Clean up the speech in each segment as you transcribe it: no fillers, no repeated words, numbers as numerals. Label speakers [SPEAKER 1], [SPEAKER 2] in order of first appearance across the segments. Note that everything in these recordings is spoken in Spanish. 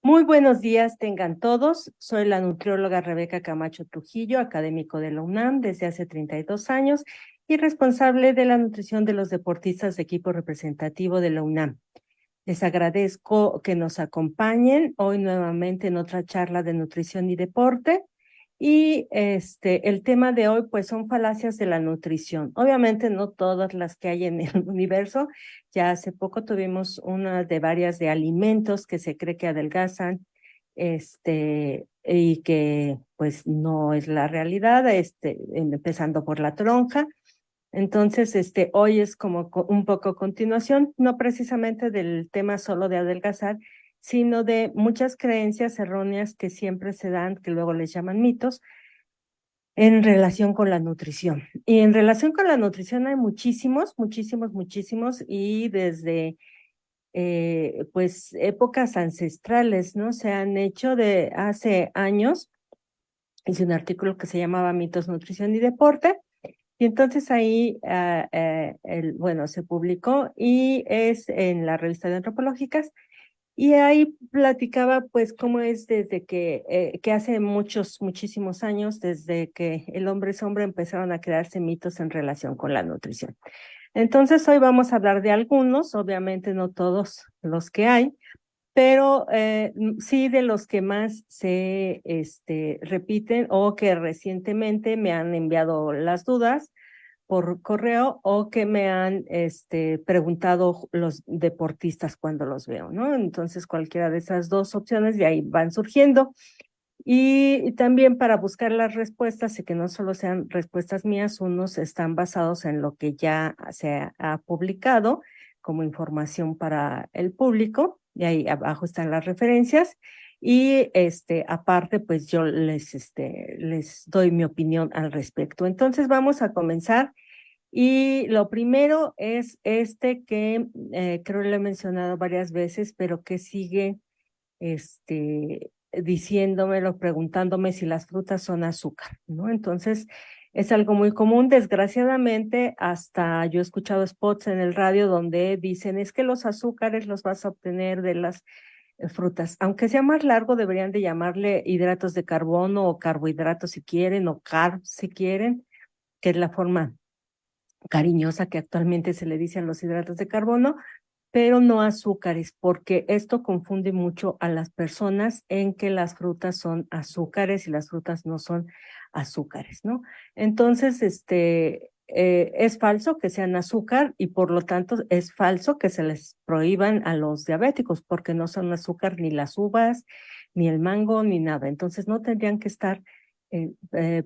[SPEAKER 1] Muy buenos días tengan todos. Soy la nutrióloga Rebeca Camacho Trujillo, académico de la UNAM desde hace 32 años y responsable de la nutrición de los deportistas de equipo representativo de la UNAM. Les agradezco que nos acompañen hoy nuevamente en otra charla de nutrición y deporte. Y el tema de hoy pues son falacias de la nutrición. Obviamente no todas las que hay en el universo. Ya hace poco tuvimos una de varias de alimentos que se cree que adelgazan, y que pues no es la realidad, empezando por la tronja. Entonces, hoy es como un poco continuación, no precisamente del tema solo de adelgazar, sino de muchas creencias erróneas que siempre se dan, que luego les llaman mitos, en relación con la nutrición. Y en relación con la nutrición hay muchísimos, y desde pues épocas ancestrales, ¿no? Se han hecho de hace años, hice un artículo que se llamaba Mitos, Nutrición y Deporte, y entonces ahí, bueno, se publicó y es en la revista de Antropológicas, y ahí platicaba pues cómo es desde que hace muchísimos años, desde que el hombre es hombre, empezaron a crearse mitos en relación con la nutrición. Entonces hoy vamos a hablar de algunos, obviamente no todos los que hay, pero sí de los que más se repiten o que recientemente me han enviado las dudas por correo o que me han preguntado los deportistas cuando los veo, ¿no? Entonces cualquiera de esas dos opciones de ahí van surgiendo. Y también para buscar las respuestas y que no solo sean respuestas mías, unos están basados en lo que ya se ha publicado como información para el público, y ahí abajo están las referencias. Y aparte, pues yo les doy mi opinión al respecto. Entonces vamos a comenzar. Y lo primero es que creo que lo he mencionado varias veces, pero que sigue diciéndomelo, preguntándome si las frutas son azúcar, ¿no? Entonces, es algo muy común. Desgraciadamente, hasta yo he escuchado spots en el radio donde dicen, es que los azúcares los vas a obtener de las frutas. Aunque sea más largo, deberían de llamarle hidratos de carbono o carbohidratos si quieren, o carbs si quieren, que es la forma cariñosa que actualmente se le dice a los hidratos de carbono, pero no azúcares, porque esto confunde mucho a las personas en que las frutas son azúcares y las frutas no son azúcares, ¿no? Entonces, es falso que sean azúcar, y por lo tanto es falso que se les prohíban a los diabéticos, porque no son azúcar ni las uvas, ni el mango, ni nada. Entonces no tendrían que estar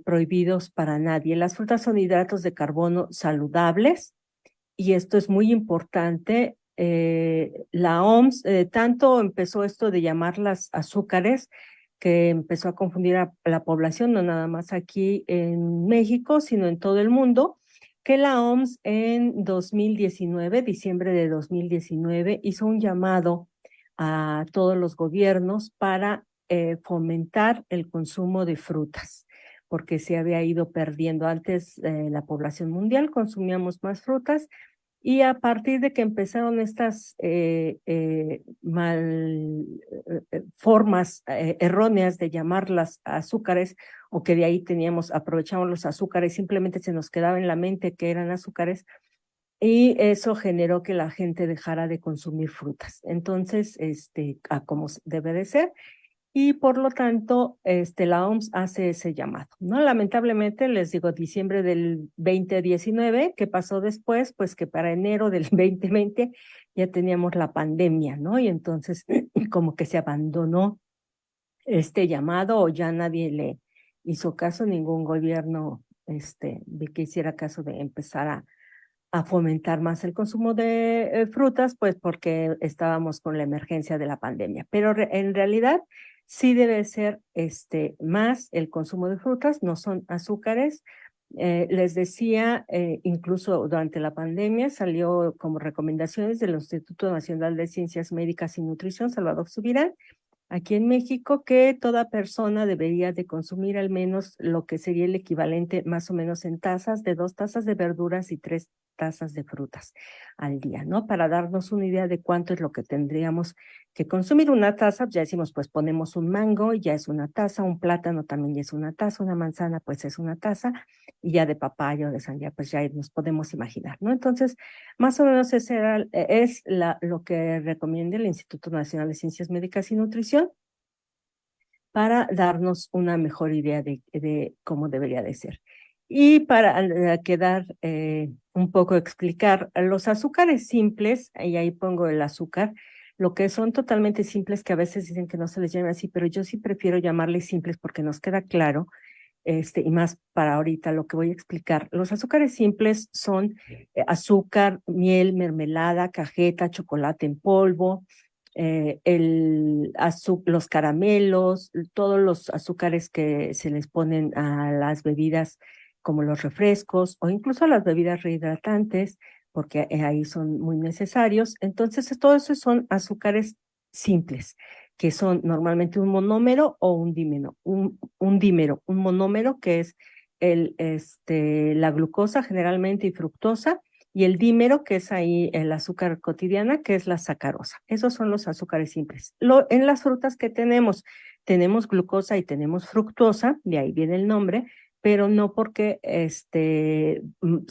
[SPEAKER 1] prohibidos para nadie. Las frutas son hidratos de carbono saludables, y esto es muy importante. La OMS tanto empezó esto de llamarlas azúcares, que empezó a confundir a la población, no nada más aquí en México, sino en todo el mundo, que la OMS en 2019, diciembre de 2019, hizo un llamado a todos los gobiernos para fomentar el consumo de frutas, porque se había ido perdiendo. Antes la población mundial consumíamos más frutas, y a partir de que empezaron estas formas erróneas de llamarlas azúcares, o que de ahí aprovechamos los azúcares, simplemente se nos quedaba en la mente que eran azúcares, y eso generó que la gente dejara de consumir frutas. Entonces, a como debe de ser, y por lo tanto, la OMS hace ese llamado, ¿no? Lamentablemente, les digo, diciembre del 2019, ¿qué pasó después? Pues que para enero del 2020 ya teníamos la pandemia, ¿no? Y entonces como que se abandonó este llamado, o ya nadie le hizo caso, ningún gobierno de que hiciera caso de empezar a fomentar más el consumo de frutas, pues porque estábamos con la emergencia de la pandemia. Pero en realidad sí debe ser más el consumo de frutas, no son azúcares. Les decía, incluso durante la pandemia salió como recomendaciones del Instituto Nacional de Ciencias Médicas y Nutrición, Salvador Subirán, aquí en México, que toda persona debería de consumir al menos lo que sería el equivalente más o menos en tazas, de 2 tazas de verduras y 3 tazas de frutas al día, ¿no? Para darnos una idea de cuánto es lo que tendríamos que consumir. Una taza, ya decimos, pues ponemos un mango y ya es una taza, un plátano también ya es una taza, una manzana pues es una taza, y ya de papaya o de sandía pues ya nos podemos imaginar, ¿no? Entonces, más o menos ese es lo que recomienda el Instituto Nacional de Ciencias Médicas y Nutrición para darnos una mejor idea de cómo debería de ser. Y para quedar un poco explicar, los azúcares simples, y ahí pongo el azúcar, lo que son totalmente simples, que a veces dicen que no se les llama así, pero yo sí prefiero llamarles simples porque nos queda claro, y más para ahorita lo que voy a explicar. Los azúcares simples son azúcar, miel, mermelada, cajeta, chocolate en polvo, los caramelos, todos los azúcares que se les ponen a las bebidas como los refrescos o incluso a las bebidas rehidratantes, porque ahí son muy necesarios. Entonces, todo eso son azúcares simples, que son normalmente un monómero o un dímero. Un dímero, un monómero que es la glucosa generalmente y fructosa, y el dímero, que es ahí el azúcar cotidiana, que es la sacarosa. Esos son los azúcares simples. En las frutas que tenemos glucosa y tenemos fructosa, de ahí viene el nombre, pero no porque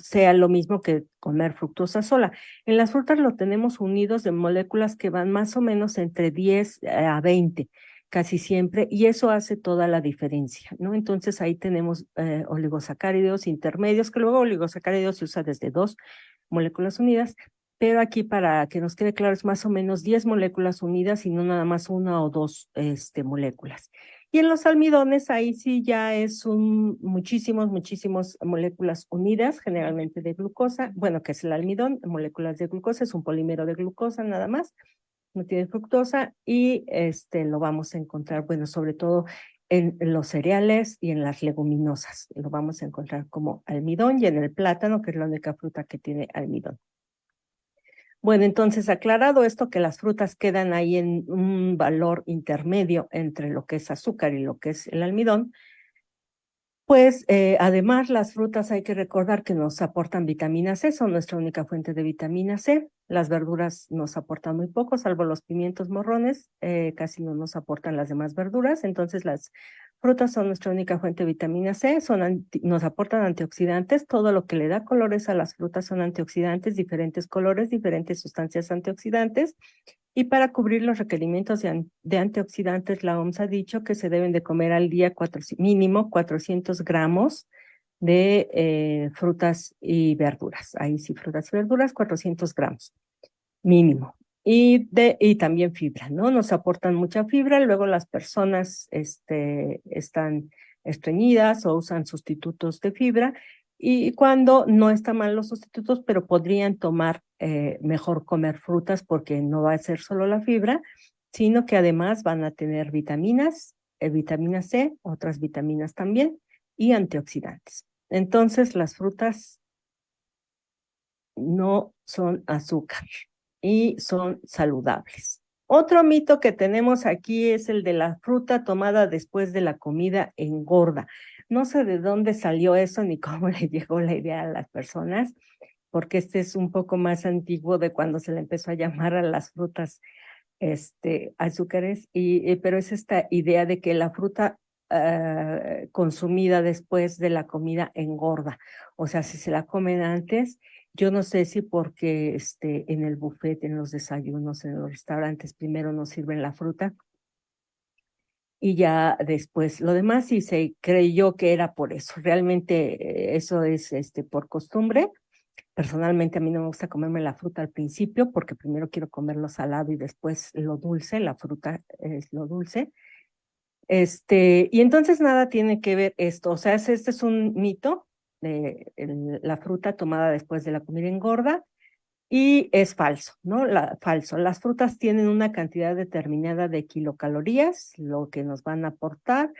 [SPEAKER 1] sea lo mismo que comer fructosa sola. En las frutas lo tenemos unidos de moléculas que van más o menos entre 10 a 20 casi siempre, y eso hace toda la diferencia, ¿no? Entonces ahí tenemos oligosacáridos intermedios, que luego oligosacáridos se usa desde 2 moléculas unidas, pero aquí para que nos quede claro es más o menos 10 moléculas unidas y no nada más una o dos moléculas. Y en los almidones ahí sí ya es muchísimas moléculas unidas, generalmente de glucosa, bueno, que es el almidón, moléculas de glucosa, es un polímero de glucosa nada más, no tiene fructosa, y lo vamos a encontrar, bueno, sobre todo en los cereales y en las leguminosas. Lo vamos a encontrar como almidón, y en el plátano, que es la única fruta que tiene almidón. Bueno, entonces aclarado esto, que las frutas quedan ahí en un valor intermedio entre lo que es azúcar y lo que es el almidón, pues además las frutas hay que recordar que nos aportan vitamina C, son nuestra única fuente de vitamina C. Las verduras nos aportan muy poco, salvo los pimientos morrones, casi no nos aportan las demás verduras. Entonces las frutas son nuestra única fuente de vitamina C, nos aportan antioxidantes. Todo lo que le da colores a las frutas son antioxidantes, diferentes colores, diferentes sustancias antioxidantes. Y para cubrir los requerimientos de antioxidantes, la OMS ha dicho que se deben de comer al día mínimo 400 gramos de frutas y verduras. Ahí sí, frutas y verduras, 400 gramos mínimo. Y también fibra, ¿no? Nos aportan mucha fibra. Luego las personas están estreñidas o usan sustitutos de fibra. Y cuando no están mal los sustitutos, pero podrían tomar mejor comer frutas, porque no va a ser solo la fibra, sino que además van a tener vitaminas, vitamina C, otras vitaminas también, y antioxidantes. Entonces, las frutas no son azúcar y son saludables. Otro mito que tenemos aquí es el de la fruta tomada después de la comida engorda. No sé de dónde salió eso ni cómo le llegó la idea a las personas, porque este es un poco más antiguo, de cuando se le empezó a llamar a las frutas azúcares, pero es esta idea de que la fruta consumida después de la comida engorda. O sea, si se la comen antes, yo no sé si porque en el buffet, en los desayunos, en los restaurantes, primero nos sirven la fruta y ya después lo demás, y se creyó que era por eso. Realmente eso es por costumbre. Personalmente a mí no me gusta comerme la fruta al principio, porque primero quiero comer lo salado y después lo dulce. La fruta es lo dulce. Y entonces nada tiene que ver esto. O sea, este es un mito de la fruta tomada después de la comida engorda, y es falso, ¿no? Falso. Las frutas tienen una cantidad determinada de kilocalorías, lo que nos van a aportar.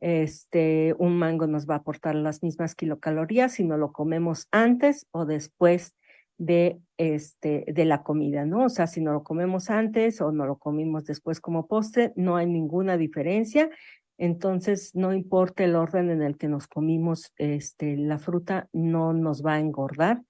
[SPEAKER 1] Un mango nos va a aportar las mismas kilocalorías si no lo comemos antes o después de la comida, ¿no? O sea, si no lo comemos antes o no lo comimos después como postre, no hay ninguna diferencia. Entonces, no importa el orden en el que nos comimos la fruta, no nos va a engordar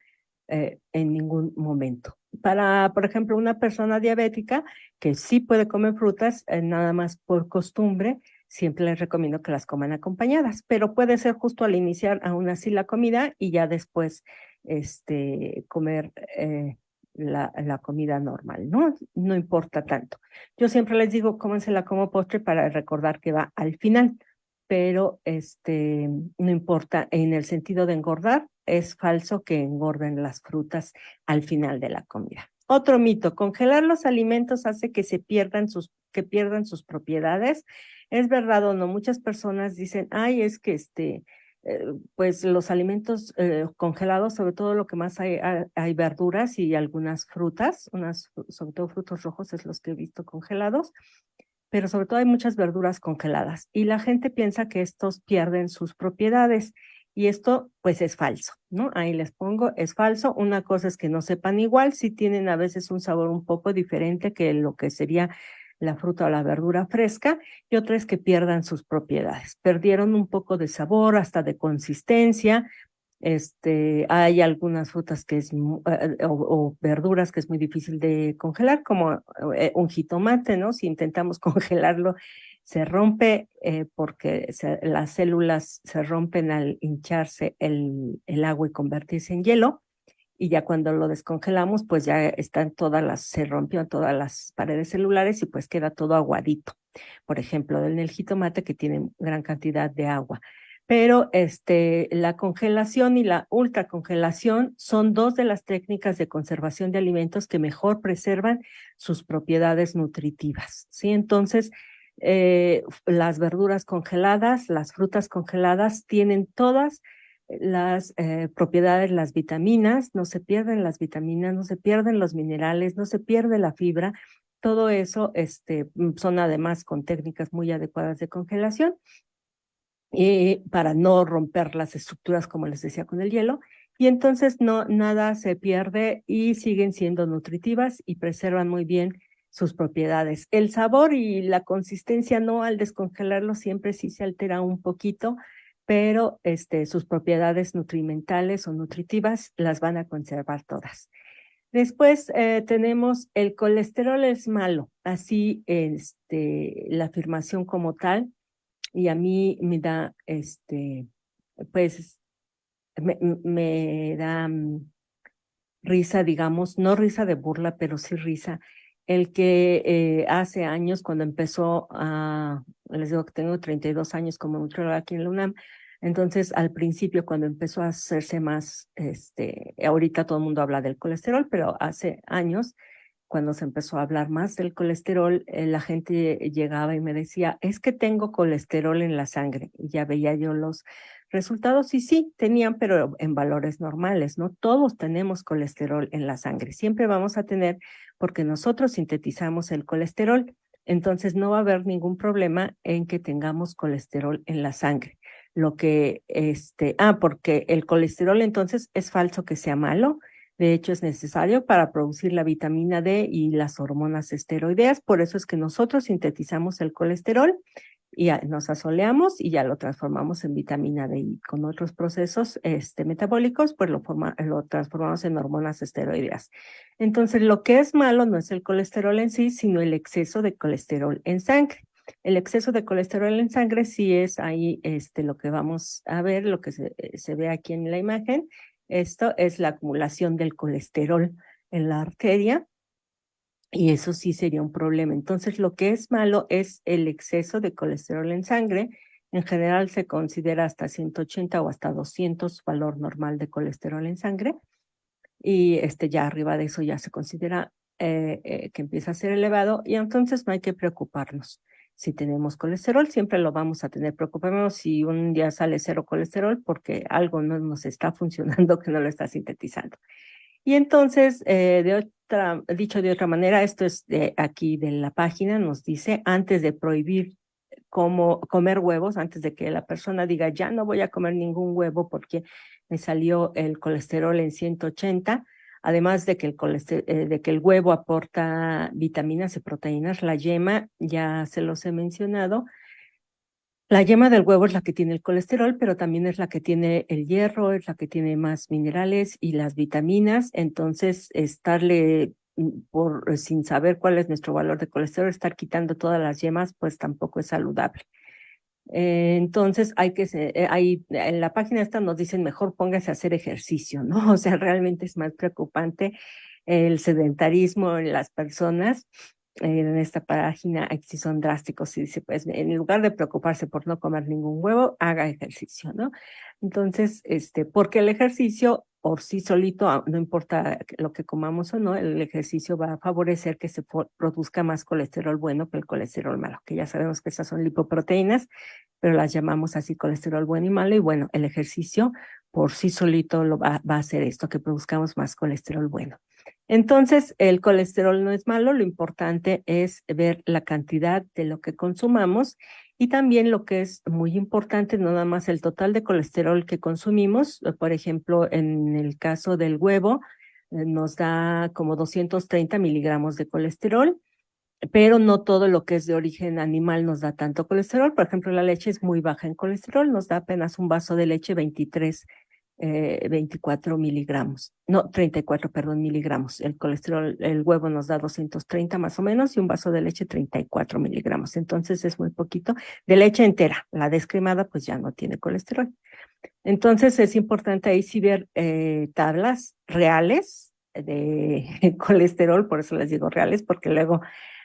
[SPEAKER 1] en ningún momento. Para, por ejemplo, una persona diabética que sí puede comer frutas, nada más por costumbre, siempre les recomiendo que las coman acompañadas, pero puede ser justo al iniciar aún así la comida y ya después comer la comida normal, ¿no? No importa tanto. Yo siempre les digo, cómansela como postre para recordar que va al final, pero no importa, en el sentido de engordar, es falso que engorden las frutas al final de la comida. Otro mito, congelar los alimentos hace que que pierdan sus propiedades. ¿Es verdad o no? Muchas personas dicen, ay, es que pues los alimentos congelados, sobre todo lo que más hay verduras y algunas frutas, sobre todo frutos rojos es los que he visto congelados, pero sobre todo hay muchas verduras congeladas y la gente piensa que estos pierden sus propiedades y esto pues es falso, ¿no? Ahí les pongo, es falso. Una cosa es que no sepan igual, si tienen a veces un sabor un poco diferente que lo que sería la fruta o la verdura fresca, y otra es que pierdan sus propiedades. Perdieron un poco de sabor, hasta de consistencia. Hay algunas frutas que o verduras que es muy difícil de congelar, como un jitomate, ¿no? Si intentamos congelarlo, se rompe porque las células se rompen al hincharse el agua y convertirse en hielo. Y ya cuando lo descongelamos, pues ya se rompió todas las paredes celulares y pues queda todo aguadito. Por ejemplo, en el jitomate que tiene gran cantidad de agua. Pero la congelación y la ultracongelación son dos de las técnicas de conservación de alimentos que mejor preservan sus propiedades nutritivas, ¿sí? Entonces, las verduras congeladas, las frutas congeladas tienen todas las propiedades, las vitaminas, no se pierden las vitaminas, no se pierden los minerales, no se pierde la fibra. Todo eso son además con técnicas muy adecuadas de congelación para no romper las estructuras, como les decía, con el hielo. Y entonces nada se pierde y siguen siendo nutritivas y preservan muy bien sus propiedades. El sabor y la consistencia no, al descongelarlo siempre sí se altera un poquito, pero sus propiedades nutrimentales o nutritivas las van a conservar todas. Después tenemos el colesterol es malo, así la afirmación como tal, y a mí me da, pues, me da risa, digamos, no risa de burla, pero sí risa, el que hace años, cuando les digo que tengo 32 años como nutrióloga aquí en la UNAM, entonces al principio cuando empezó a hacerse más, ahorita todo el mundo habla del colesterol, pero hace años, cuando se empezó a hablar más del colesterol, la gente llegaba y me decía, es que tengo colesterol en la sangre. Y ya veía yo los resultados y sí, tenían, pero en valores normales, ¿no? Todos tenemos colesterol en la sangre, siempre vamos a tener, porque nosotros sintetizamos el colesterol, entonces no va a haber ningún problema en que tengamos colesterol en la sangre. Porque el colesterol entonces es falso que sea malo. De hecho, es necesario para producir la vitamina D y las hormonas esteroideas. Por eso es que nosotros sintetizamos el colesterol y nos asoleamos y ya lo transformamos en vitamina D. Y con otros procesos metabólicos, pues lo transformamos en hormonas esteroideas. Entonces, lo que es malo no es el colesterol en sí, sino el exceso de colesterol en sangre. El exceso de colesterol en sangre sí es ahí lo que vamos a ver, lo que se ve aquí en la imagen. Esto es la acumulación del colesterol en la arteria y eso sí sería un problema. Entonces, lo que es malo es el exceso de colesterol en sangre. En general se considera hasta 180 o hasta 200 valor normal de colesterol en sangre y ya arriba de eso ya se considera que empieza a ser elevado y entonces no hay que preocuparnos. Si tenemos colesterol, siempre lo vamos a tener. Preocupémonos si un día sale cero colesterol porque algo no nos está funcionando, que no lo está sintetizando. Y entonces, dicho de otra manera, esto es de aquí de la página, nos dice, antes de prohibir comer huevos, antes de que la persona diga, ya no voy a comer ningún huevo porque me salió el colesterol en 180, además de que de que el huevo aporta vitaminas y proteínas, la yema, ya se los he mencionado, La yema del huevo es la que tiene el colesterol, pero también es la que tiene el hierro, es la que tiene más minerales y las vitaminas. Entonces, estarle sin saber cuál es nuestro valor de colesterol, estar quitando todas las yemas, pues tampoco es saludable. Entonces ahí en la página esta nos dicen mejor póngase a hacer ejercicio, ¿no? O sea, realmente es más preocupante el sedentarismo en las personas. En esta página aquí sí son drásticos y dice, pues en lugar de preocuparse por no comer ningún huevo, haga ejercicio, ¿no? Entonces, porque el ejercicio por sí solito, no importa lo que comamos o no, el ejercicio va a favorecer que se produzca más colesterol bueno que el colesterol malo, que ya sabemos que esas son lipoproteínas, pero las llamamos así colesterol bueno y malo, y bueno, el ejercicio por sí solito va a hacer esto, que produzcamos más colesterol bueno. Entonces, el colesterol no es malo, lo importante es ver la cantidad de lo que consumamos y también lo que es muy importante, no nada más el total de colesterol que consumimos. Por ejemplo, en el caso del huevo, nos da como 230 miligramos de colesterol, pero no todo lo que es de origen animal nos da tanto colesterol. Por ejemplo, la leche es muy baja en colesterol, nos da apenas un vaso de leche 24 miligramos, no, 34, perdón, miligramos. El colesterol, el huevo nos da 230 más o menos y un vaso de leche 34 miligramos. Entonces es muy poquito. De leche entera, la descremada pues ya no tiene colesterol. Entonces es importante ahí sí ver tablas reales de colesterol, por eso les digo reales, porque luego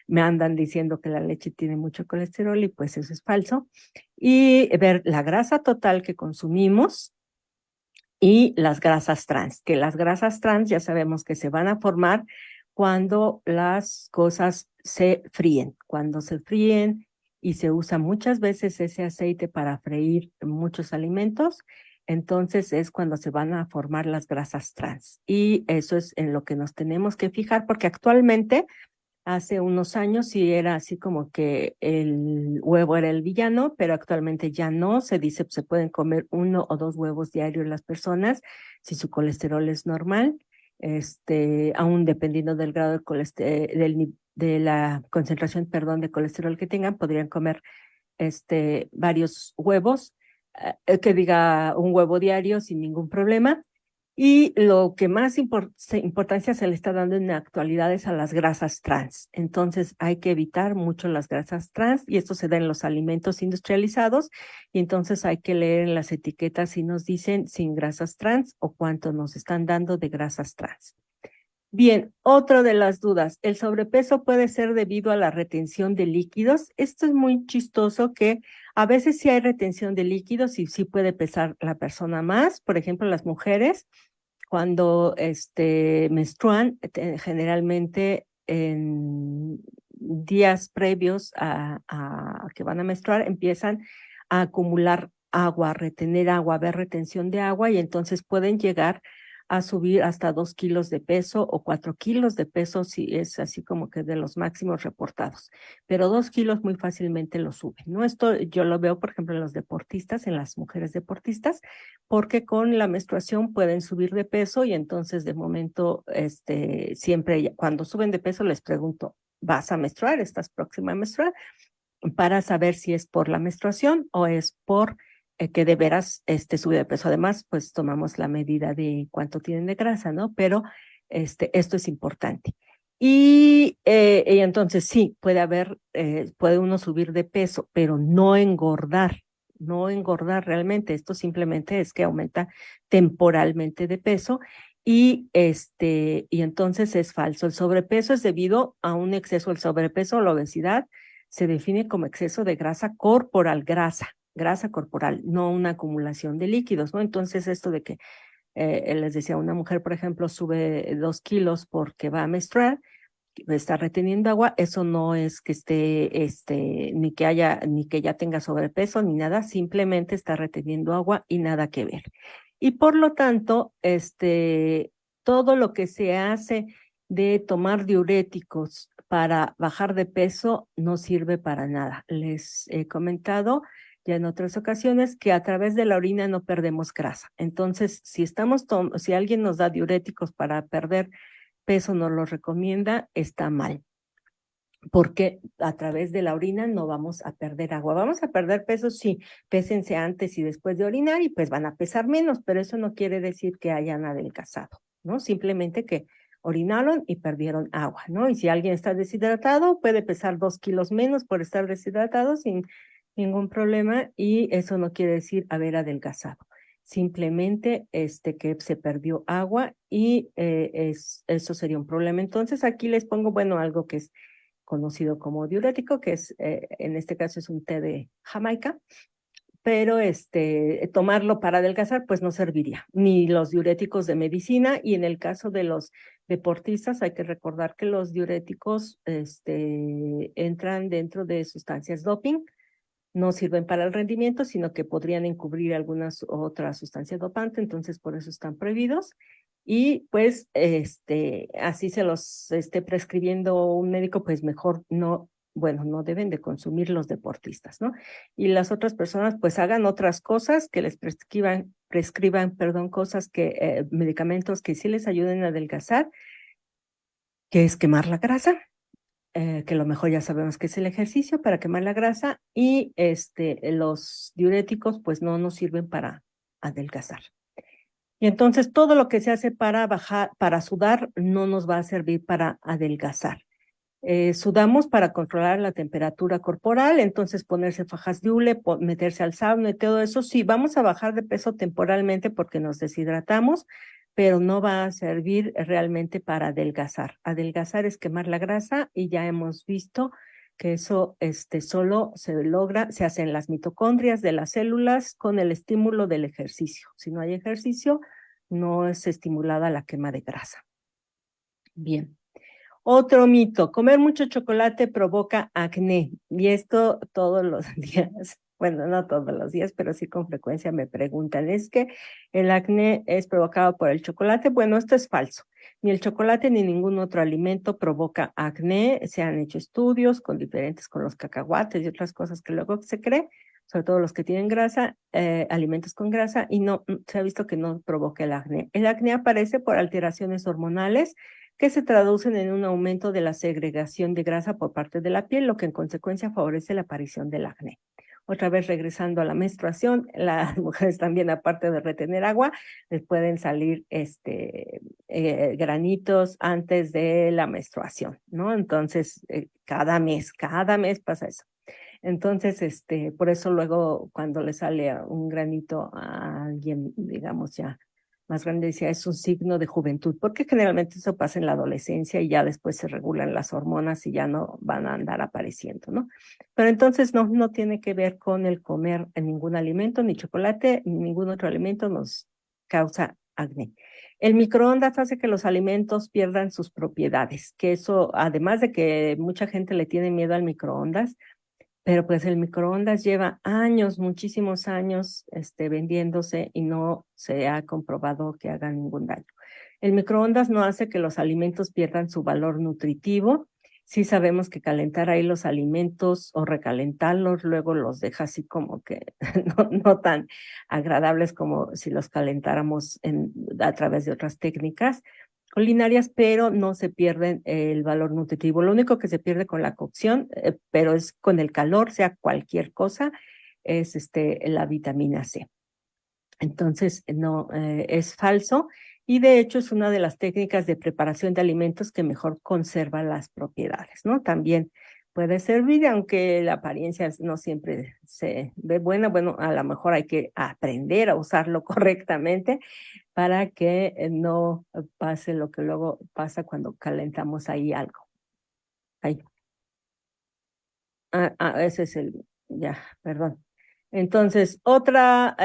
[SPEAKER 1] me andan diciendo que la leche tiene mucho colesterol y pues eso es falso. Y ver la grasa total que consumimos y las grasas trans, que las grasas trans ya sabemos que se van a formar cuando las cosas se fríen, cuando se fríen y se usa muchas veces ese aceite para freír muchos alimentos, entonces es cuando se van a formar las grasas trans. Y eso es en lo que nos tenemos que fijar, porque actualmente hace unos años sí era así como que el huevo era el villano, pero actualmente ya no. Se dice que se pueden comer 1 o 2 huevos diarios las personas si su colesterol es normal, aún dependiendo del grado de de la concentración, perdón, de colesterol que tengan, podrían comer varios huevos, que diga un huevo diario sin ningún problema. Y lo que más importancia se le está dando en la actualidad es a las grasas trans. Entonces hay que evitar mucho las grasas trans y esto se da en los alimentos industrializados y entonces hay que leer en las etiquetas si nos dicen sin grasas trans o cuánto nos están dando de grasas trans. Bien, otra de las dudas, ¿el sobrepeso puede ser debido a la retención de líquidos? Esto es muy chistoso que a veces sí hay retención de líquidos y sí puede pesar la persona más. Por ejemplo, las mujeres cuando menstruan, generalmente en días previos a que van a menstruar, empiezan a acumular agua, a retener agua, a haber retención de agua y entonces pueden llegar a subir hasta 2 kilos de peso o 4 kilos de peso si es así como que de los máximos reportados. Pero 2 kilos muy fácilmente lo suben, ¿no? Esto yo lo veo, por ejemplo, en los deportistas, en las mujeres deportistas, porque con la menstruación pueden subir de peso y entonces de momento, siempre cuando suben de peso les pregunto, ¿vas a menstruar? ¿Estás próxima a menstruar? Para saber si es por la menstruación o es por que de veras sube de peso. Además, pues tomamos la medida de cuánto tienen de grasa, ¿no? Pero esto es importante. Y entonces sí, puede uno subir de peso, pero no engordar, no engordar realmente. Esto simplemente es que aumenta temporalmente de peso y entonces es falso. El sobrepeso es debido a un exceso, el sobrepeso o la obesidad se define como exceso de grasa corporal, grasa corporal, no una acumulación de líquidos, ¿no? Entonces, esto de que les decía, una mujer, por ejemplo, sube 2 kilos porque va a menstruar, está reteniendo agua, eso no es que ni que ya tenga sobrepeso, ni nada, simplemente está reteniendo agua y nada que ver. Y por lo tanto, todo lo que se hace de tomar diuréticos para bajar de peso no sirve para nada. Les he comentado ya en otras ocasiones que a través de la orina no perdemos grasa. Entonces, si alguien nos da diuréticos para perder peso, nos lo recomienda, está mal. porque a través de la orina no vamos a perder agua. Vamos a perder peso, sí, pésense antes y después de orinar y pues van a pesar menos, pero eso no quiere decir que hayan adelgazado, ¿no? Simplemente que orinaron y perdieron agua, ¿no? Y si alguien está deshidratado, puede pesar 2 kilos menos por estar deshidratado sin ningún problema y eso no quiere decir haber adelgazado. Simplemente que se perdió agua y eso sería un problema. Entonces aquí les pongo, bueno, algo que es conocido como diurético, que es, en este caso es un té de Jamaica, pero tomarlo para adelgazar pues no serviría, ni los diuréticos de medicina, y en el caso de los deportistas hay que recordar que los diuréticos entran dentro de sustancias doping, no sirven para el rendimiento, sino que podrían encubrir algunas otras sustancias dopantes, entonces por eso están prohibidos. Y pues así se los esté prescribiendo un médico, pues mejor no, bueno, no deben de consumir los deportistas, ¿no? Y las otras personas pues hagan otras cosas que les prescriban, cosas medicamentos que sí les ayuden a adelgazar, que es quemar la grasa, que lo mejor ya sabemos que es el ejercicio para quemar la grasa, y los diuréticos pues no nos sirven para adelgazar. Y entonces todo lo que se hace para bajar, para sudar, no nos va a servir para adelgazar. Sudamos para controlar la temperatura corporal, entonces ponerse fajas de hule, meterse al sauna y todo eso, sí, vamos a bajar de peso temporalmente porque nos deshidratamos, pero no va a servir realmente para adelgazar. Adelgazar es quemar la grasa y ya hemos visto que eso solo se logra, se hacen las mitocondrias de las células con el estímulo del ejercicio. Si no hay ejercicio, no es estimulada la quema de grasa. Bien. Otro mito, comer mucho chocolate provoca acné. Y esto todos los días, bueno, no todos los días, pero sí con frecuencia me preguntan, ¿es que el acné es provocado por el chocolate? Bueno, esto es falso. Ni el chocolate ni ningún otro alimento provoca acné. Se han hecho estudios con los cacahuates y otras cosas que luego se cree, sobre todo los que tienen grasa, alimentos con grasa, y no se ha visto que no provoca el acné. El acné aparece por alteraciones hormonales que se traducen en un aumento de la segregación de grasa por parte de la piel, lo que en consecuencia favorece la aparición del acné. Otra vez regresando a la menstruación, las mujeres también, aparte de retener agua, les pueden salir granitos antes de la menstruación, ¿no? Entonces, cada mes pasa eso. Entonces, por eso luego cuando le sale un granito a alguien, digamos ya más grande, decía, es un signo de juventud, porque generalmente eso pasa en la adolescencia y ya después se regulan las hormonas y ya no van a andar apareciendo, ¿no? Pero entonces no tiene que ver con el comer ningún alimento, ni chocolate, ni ningún otro alimento nos causa acné. El microondas hace que los alimentos pierdan sus propiedades, que eso, además de que mucha gente le tiene miedo al microondas, pero pues el microondas lleva años, muchísimos años, vendiéndose y no se ha comprobado que haga ningún daño. El microondas no hace que los alimentos pierdan su valor nutritivo. Sí sabemos que calentar ahí los alimentos o recalentarlos luego los deja así como que no tan agradables como si los calentáramos a través de otras técnicas culinarias, pero no se pierden el valor nutritivo. Lo único que se pierde con la cocción, pero es con el calor, sea cualquier cosa, es la vitamina C. Entonces, no, es falso, y de hecho es una de las técnicas de preparación de alimentos que mejor conserva las propiedades, ¿no? También puede servir, aunque la apariencia no siempre se ve buena. Bueno, a lo mejor hay que aprender a usarlo correctamente para que no pase lo que luego pasa cuando calentamos ahí algo. Ahí. Ese es ya, perdón. Entonces, otra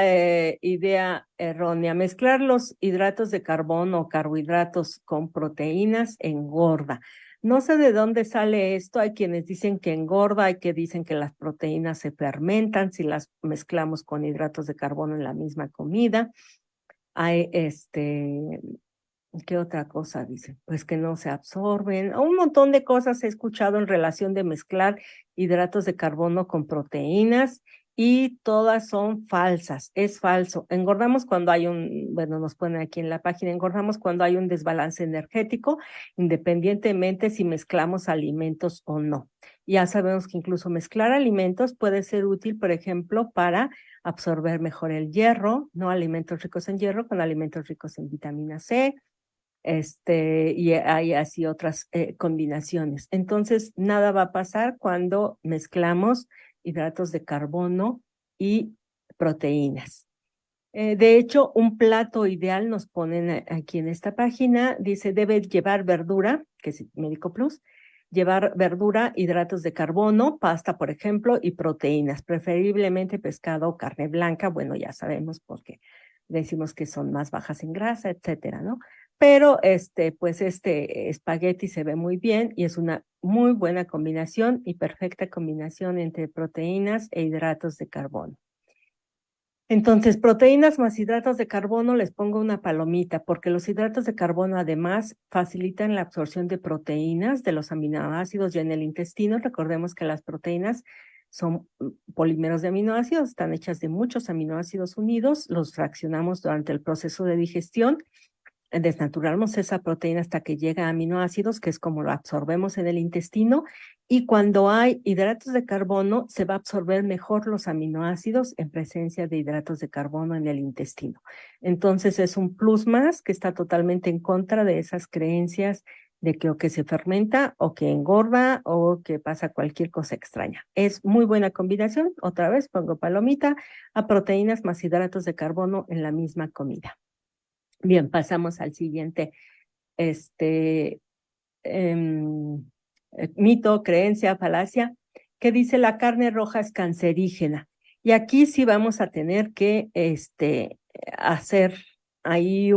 [SPEAKER 1] idea errónea, mezclar los hidratos de carbono o carbohidratos con proteínas engorda. No sé de dónde sale esto, hay quienes dicen que engorda, hay que dicen que las proteínas se fermentan si las mezclamos con hidratos de carbono en la misma comida. Hay ¿qué otra cosa dicen? Pues que no se absorben. Un montón de cosas he escuchado en relación de mezclar hidratos de carbono con proteínas y todas son falsas, es falso. Engordamos cuando hay bueno, nos ponen aquí en la página, engordamos cuando hay un desbalance energético, independientemente si mezclamos alimentos o no. Ya sabemos que incluso mezclar alimentos puede ser útil, por ejemplo, para absorber mejor el hierro, ¿no? Alimentos ricos en hierro con alimentos ricos en vitamina C, y hay así otras combinaciones. Entonces, nada va a pasar cuando mezclamos hidratos de carbono y proteínas. De hecho, un plato ideal nos ponen aquí en esta página, dice, debe llevar verdura, que es Médico Plus, llevar verdura, hidratos de carbono, pasta, por ejemplo, y proteínas, preferiblemente pescado o carne blanca. Bueno, ya sabemos porque decimos que son más bajas en grasa, etcétera, ¿no? Pero pues espagueti se ve muy bien y es una muy buena combinación y perfecta combinación entre proteínas e hidratos de carbono. Entonces, proteínas más hidratos de carbono, les pongo una palomita, porque los hidratos de carbono además facilitan la absorción de proteínas de los aminoácidos ya en el intestino. Recordemos que las proteínas son polímeros de aminoácidos, están hechas de muchos aminoácidos unidos, los fraccionamos durante el proceso de digestión, desnaturamos esa proteína hasta que llega a aminoácidos, que es como lo absorbemos en el intestino, y cuando hay hidratos de carbono, se va a absorber mejor los aminoácidos en presencia de hidratos de carbono en el intestino. Entonces es un plus más que está totalmente en contra de esas creencias de que o que se fermenta o que engorda o que pasa cualquier cosa extraña. Es muy buena combinación, otra vez pongo palomita, a proteínas más hidratos de carbono en la misma comida. Bien, pasamos al siguiente, este, mito, creencia, falacia, que dice la carne roja es cancerígena. Y aquí sí vamos a tener que, hacer ahí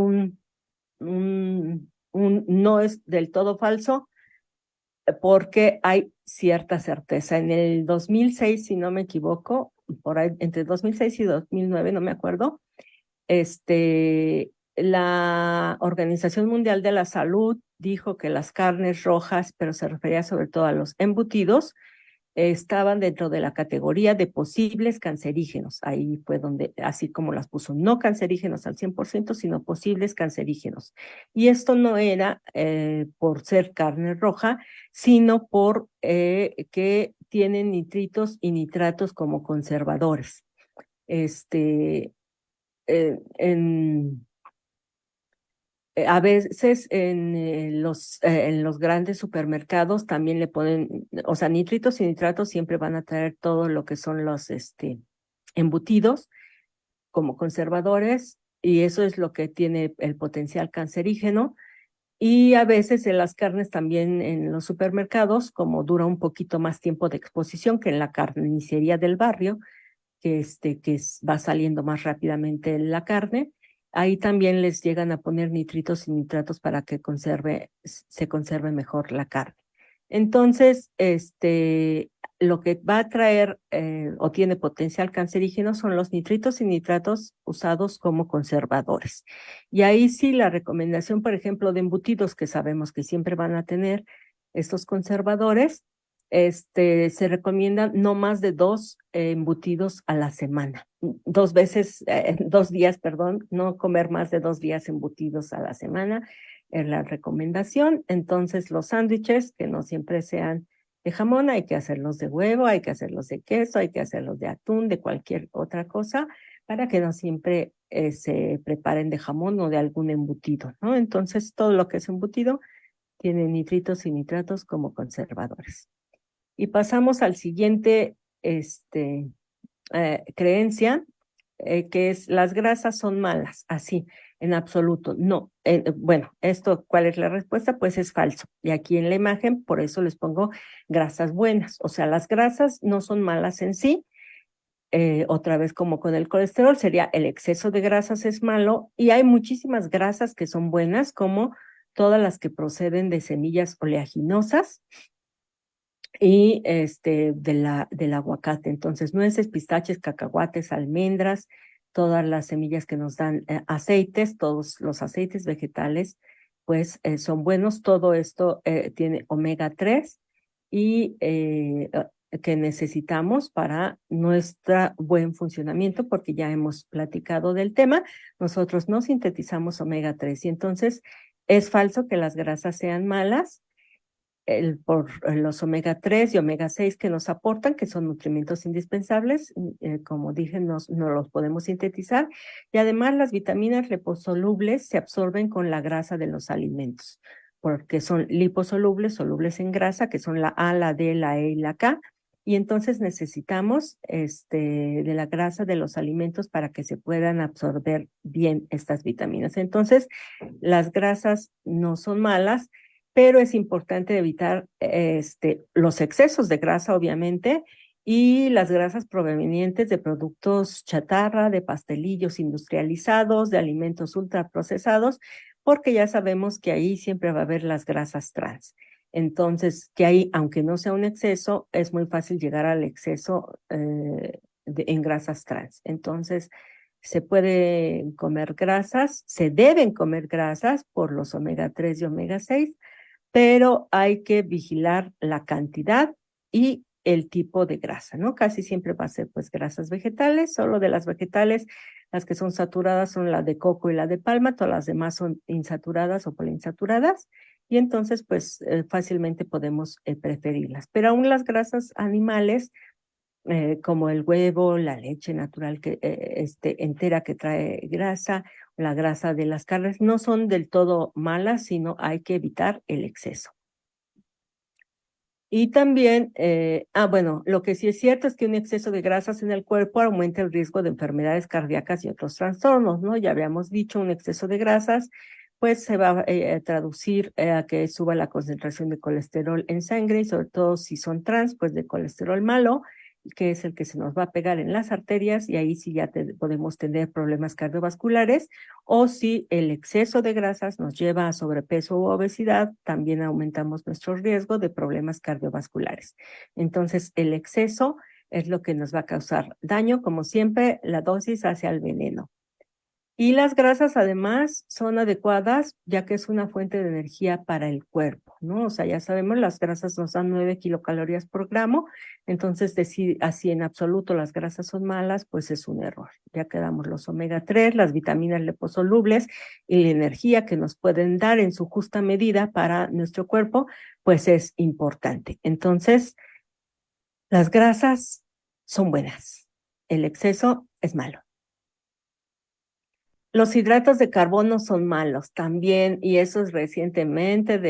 [SPEAKER 1] no es del todo falso, porque hay cierta certeza. En el 2006, si no me equivoco, por ahí, entre 2006 y 2009, no me acuerdo, la Organización Mundial de la Salud dijo que las carnes rojas, pero se refería sobre todo a los embutidos, estaban dentro de la categoría de posibles cancerígenos. Ahí fue donde, así como las puso, no cancerígenos al 100%, sino posibles cancerígenos. Y esto no era por ser carne roja, sino por que tienen nitritos y nitratos como conservadores. En A veces en los grandes supermercados también le ponen, o sea, nitritos y nitratos siempre van a traer todo lo que son los embutidos como conservadores, y eso es lo que tiene el potencial cancerígeno. Y a veces en las carnes también en los supermercados, como dura un poquito más tiempo de exposición que en la carnicería del barrio, va saliendo más rápidamente la carne. Ahí también les llegan a poner nitritos y nitratos para que se conserve mejor la carne. Entonces, lo que va a traer o tiene potencial cancerígeno son los nitritos y nitratos usados como conservadores. Y ahí sí la recomendación, por ejemplo, de embutidos que sabemos que siempre van a tener estos conservadores, se recomiendan no más de 2 embutidos a la semana. 2 días, perdón, no comer más de 2 días embutidos a la semana es la recomendación. Entonces, los sándwiches, que no siempre sean de jamón, hay que hacerlos de huevo, hay que hacerlos de queso, hay que hacerlos de atún, de cualquier otra cosa, para que no siempre se preparen de jamón o de algún embutido, ¿no? Entonces, todo lo que es embutido tiene nitritos y nitratos como conservadores. Y pasamos al siguiente, creencia, que es las grasas son malas, así, en absoluto. No, bueno, ¿cuál es la respuesta? Pues es falso. Y aquí en la imagen, por eso les pongo grasas buenas. O sea, las grasas no son malas en sí. Otra vez como con el colesterol, sería el exceso de grasas es malo, y hay muchísimas grasas que son buenas, como todas las que proceden de semillas oleaginosas y del aguacate. Entonces, nueces, pistaches, cacahuates, almendras, todas las semillas que nos dan aceites, todos los aceites vegetales, pues son buenos. Todo esto tiene omega 3 y que necesitamos para nuestro buen funcionamiento, porque ya hemos platicado del tema. Nosotros no sintetizamos omega 3 y entonces es falso que las grasas sean malas por los omega 3 y omega 6 que nos aportan, que son nutrimentos indispensables, como dije, no los podemos sintetizar, y además las vitaminas liposolubles se absorben con la grasa de los alimentos, porque son liposolubles, solubles en grasa, que son la A, la D, la E y la K, y entonces necesitamos de la grasa de los alimentos para que se puedan absorber bien estas vitaminas. Entonces, las grasas no son malas, pero es importante evitar los excesos de grasa, obviamente, y las grasas provenientes de productos chatarra, de pastelillos industrializados, de alimentos ultraprocesados, porque ya sabemos que ahí siempre va a haber las grasas trans. Entonces, que ahí, aunque no sea un exceso, es muy fácil llegar al exceso en grasas trans. Entonces, se puede comer grasas, se deben comer grasas por los omega 3 y omega 6, pero hay que vigilar la cantidad y el tipo de grasa, ¿no? Casi siempre va a ser pues grasas vegetales, solo de las vegetales, las que son saturadas son la de coco y la de palma, todas las demás son insaturadas o poliinsaturadas, y entonces pues fácilmente podemos preferirlas. Pero aún las grasas animales, como el huevo, la leche natural que entera que trae grasa, la grasa de las carnes, no son del todo malas, sino hay que evitar el exceso. Y también, bueno, lo que sí es cierto es que un exceso de grasas en el cuerpo aumenta el riesgo de enfermedades cardíacas y otros trastornos, ¿no? Ya habíamos dicho, un exceso de grasas, pues se va a traducir a que suba la concentración de colesterol en sangre y sobre todo si son trans, pues de colesterol malo, que es el que se nos va a pegar en las arterias y ahí sí ya podemos tener problemas cardiovasculares, o si el exceso de grasas nos lleva a sobrepeso u obesidad, también aumentamos nuestro riesgo de problemas cardiovasculares. Entonces, el exceso es lo que nos va a causar daño, como siempre, la dosis hacia el veneno. Y las grasas además son adecuadas ya que es una fuente de energía para el cuerpo, ¿no? O sea, ya sabemos, las grasas nos dan 9 kilocalorías por gramo, entonces decir así en absoluto las grasas son malas, pues es un error. Ya quedamos los omega 3, las vitaminas liposolubles y la energía que nos pueden dar en su justa medida para nuestro cuerpo, pues es importante. Entonces, las grasas son buenas, el exceso es malo. Los hidratos de carbono son malos también, y eso es recientemente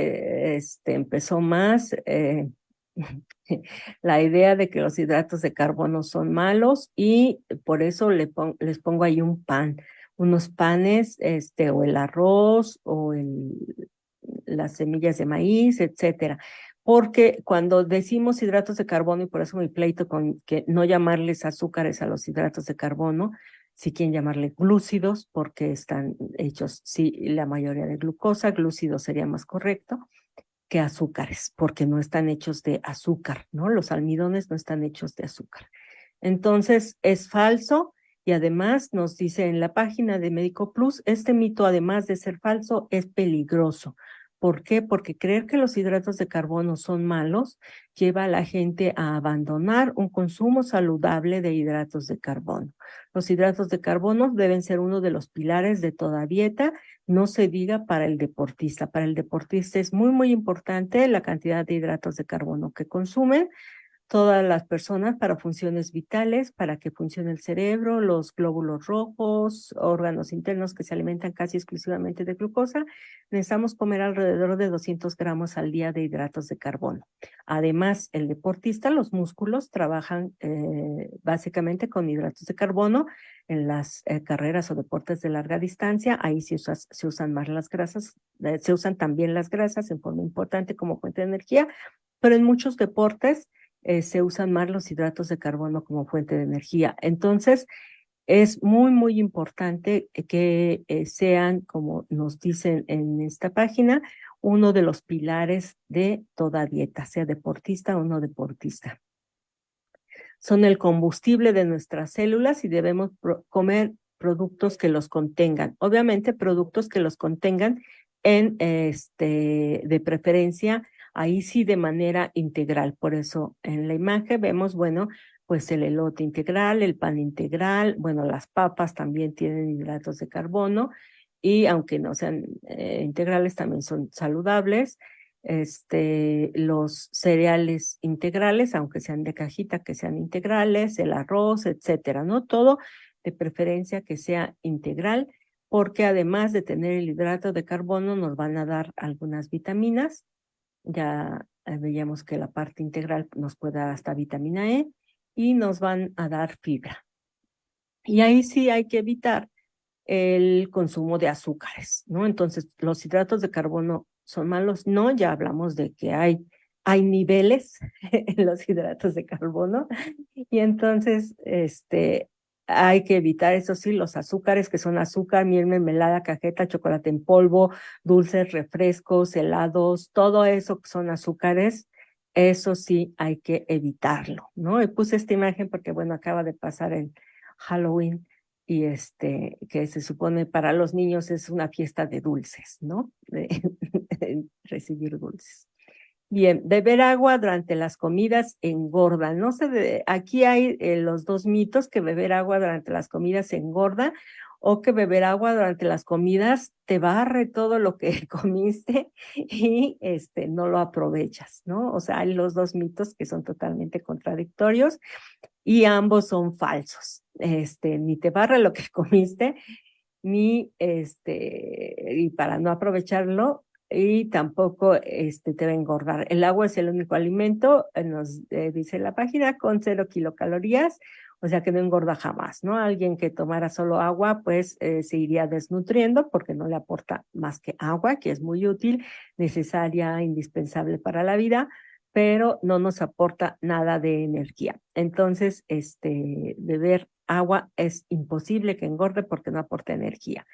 [SPEAKER 1] empezó más la idea de que los hidratos de carbono son malos, y por eso les pongo ahí unos panes, o el arroz, o las semillas de maíz, etcétera. Porque cuando decimos hidratos de carbono, y por eso mi pleito con que no llamarles azúcares a los hidratos de carbono, si quieren llamarle glúcidos, porque están hechos, sí, la mayoría de glucosa, glúcido sería más correcto, que azúcares, porque no están hechos de azúcar, ¿no? Los almidones no están hechos de azúcar. Entonces, es falso, y además nos dice en la página de Médico Plus, este mito, además de ser falso, es peligroso. ¿Por qué? Porque creer que los hidratos de carbono son malos lleva a la gente a abandonar un consumo saludable de hidratos de carbono. Los hidratos de carbono deben ser uno de los pilares de toda dieta, no se diga para el deportista. Para el deportista es muy, muy importante la cantidad de hidratos de carbono que consumen todas las personas para funciones vitales, para que funcione el cerebro, los glóbulos rojos, órganos internos que se alimentan casi exclusivamente de glucosa. Necesitamos comer alrededor de 200 gramos al día de hidratos de carbono. Además, el deportista, los músculos trabajan básicamente con hidratos de carbono en las carreras o deportes de larga distancia. Ahí se usan más las grasas, se usan también las grasas en forma importante como fuente de energía, pero en muchos deportes se usan más los hidratos de carbono como fuente de energía. Entonces, es muy, muy importante que sean, como nos dicen en esta página, uno de los pilares de toda dieta, sea deportista o no deportista. Son el combustible de nuestras células y debemos comer productos que los contengan. Obviamente, productos que los contengan de preferencia ahí sí de manera integral. Por eso en la imagen vemos, bueno, pues el elote integral, el pan integral, bueno, las papas también tienen hidratos de carbono y aunque no sean integrales, también son saludables. Los cereales integrales, aunque sean de cajita, que sean integrales, el arroz, etcétera, ¿no? Todo de preferencia que sea integral, porque además de tener el hidrato de carbono, nos van a dar algunas vitaminas. Ya veíamos que la parte integral nos puede dar hasta vitamina E y nos van a dar fibra. Y ahí sí hay que evitar el consumo de azúcares, ¿no? Entonces, los hidratos de carbono son malos, no, ya hablamos de que hay niveles en los hidratos de carbono y entonces, hay que evitar, eso sí, los azúcares que son azúcar, miel, mermelada, cajeta, chocolate en polvo, dulces, refrescos, helados, todo eso que son azúcares, eso sí hay que evitarlo, ¿no? Y puse esta imagen porque, bueno, acaba de pasar el Halloween y que se supone para los niños es una fiesta de dulces, ¿no? De recibir dulces. Bien, beber agua durante las comidas engorda. No sé, aquí hay los dos mitos, que beber agua durante las comidas engorda o que beber agua durante las comidas te barre todo lo que comiste y no lo aprovechas, ¿no? O sea, hay los dos mitos que son totalmente contradictorios y ambos son falsos. Ni te barre lo que comiste, ni y para no aprovecharlo, y tampoco te va a engordar. El agua es el único alimento, nos dice la página, con 0 kilocalorías, o sea que no engorda jamás, ¿no? Alguien que tomara solo agua, pues se iría desnutriendo porque no le aporta más que agua, que es muy útil, necesaria, indispensable para la vida, pero no nos aporta nada de energía. Entonces, beber agua es imposible que engorde porque no aporta energía.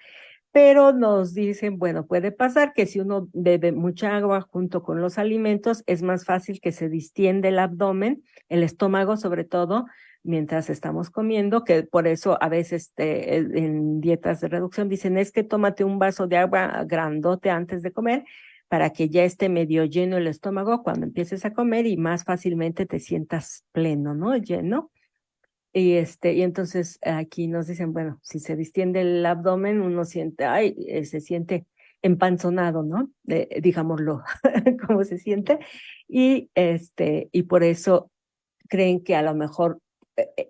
[SPEAKER 1] Pero nos dicen, bueno, puede pasar que si uno bebe mucha agua junto con los alimentos, es más fácil que se distienda el abdomen, el estómago sobre todo, mientras estamos comiendo, que por eso a veces en dietas de reducción dicen, es que tómate un vaso de agua grandote antes de comer para que ya esté medio lleno el estómago cuando empieces a comer y más fácilmente te sientas pleno, ¿no? Lleno. Y entonces aquí nos dicen, bueno, si se distiende el abdomen, uno siente, se siente empanzonado, ¿no? Digámoslo, cómo se siente. Y por eso creen que a lo mejor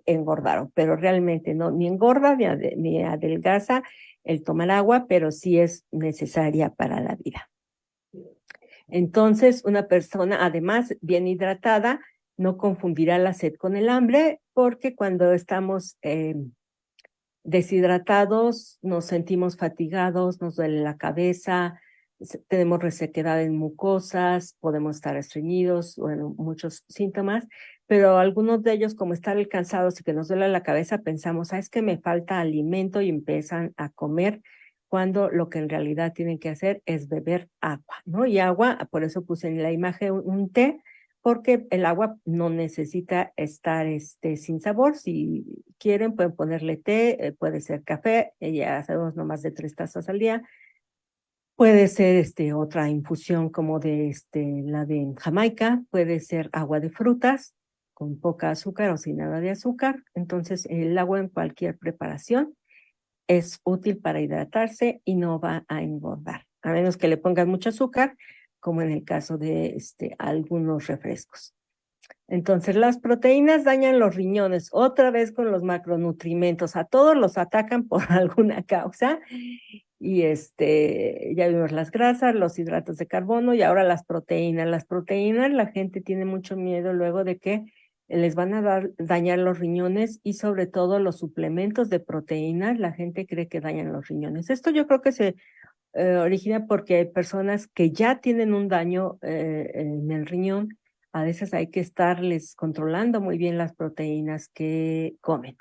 [SPEAKER 1] engordaron, pero realmente no, ni engorda ni adelgaza el tomar agua, pero sí es necesaria para la vida. Entonces, una persona, además, bien hidratada, no confundirá la sed con el hambre, porque cuando estamos deshidratados, nos sentimos fatigados, nos duele la cabeza, tenemos resequedad en mucosas, podemos estar estreñidos, bueno, muchos síntomas, pero algunos de ellos, como estar cansados y que nos duele la cabeza, pensamos, es que me falta alimento y empiezan a comer cuando lo que en realidad tienen que hacer es beber agua, ¿no? Y agua, por eso puse en la imagen un té, porque el agua no necesita estar sin sabor. Si quieren, pueden ponerle té, puede ser café, ya hacemos no más de 3 tazas al día. Puede ser otra infusión como de la de Jamaica, puede ser agua de frutas con poca azúcar o sin nada de azúcar. Entonces, el agua en cualquier preparación es útil para hidratarse y no va a engordar, a menos que le pongan mucho azúcar, como en el caso de algunos refrescos. Entonces, las proteínas dañan los riñones, otra vez con los macronutrientes, a todos los atacan por alguna causa, y ya vimos las grasas, los hidratos de carbono y ahora las proteínas. Las proteínas, la gente tiene mucho miedo luego de que les van a dañar los riñones y sobre todo los suplementos de proteínas, la gente cree que dañan los riñones. Esto yo creo que se origina porque hay personas que ya tienen un daño en el riñón. A veces hay que estarles controlando muy bien las proteínas que comen,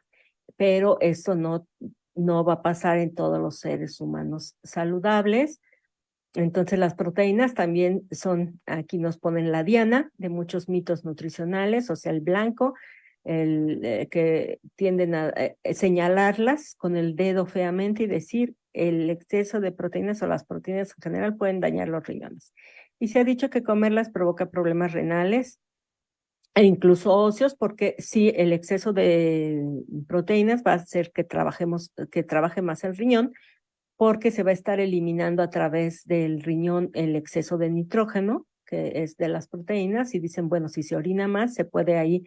[SPEAKER 1] pero esto no va a pasar en todos los seres humanos saludables. Entonces las proteínas también son, aquí nos ponen la diana de muchos mitos nutricionales, o sea, el blanco, que tienden a señalarlas con el dedo feamente y decir el exceso de proteínas o las proteínas en general pueden dañar los riñones. y se ha dicho que comerlas provoca problemas renales e incluso óseos, porque sí, el exceso de proteínas va a hacer que trabaje más el riñón, porque se va a estar eliminando a través del riñón el exceso de nitrógeno, que es de las proteínas, y dicen, bueno, si se orina más, se puede ahí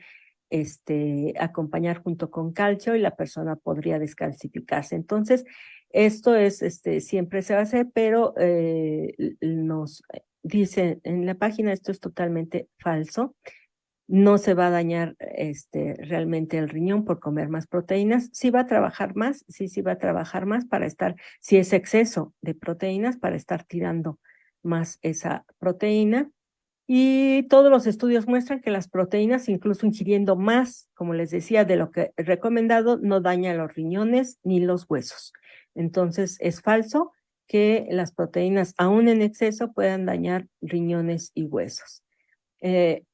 [SPEAKER 1] acompañar junto con calcio y la persona podría descalcificarse. Entonces, esto es, siempre se hace, pero nos dice en la página, esto es totalmente falso. No se va a dañar realmente el riñón por comer más proteínas. Sí va a trabajar más, sí va a trabajar más para estar, si es exceso de proteínas, para estar tirando más esa proteína. Y todos los estudios muestran que las proteínas, incluso ingiriendo más, como les decía, de lo que he recomendado, no daña los riñones ni los huesos. Entonces, es falso que las proteínas, aún en exceso, puedan dañar riñones y huesos.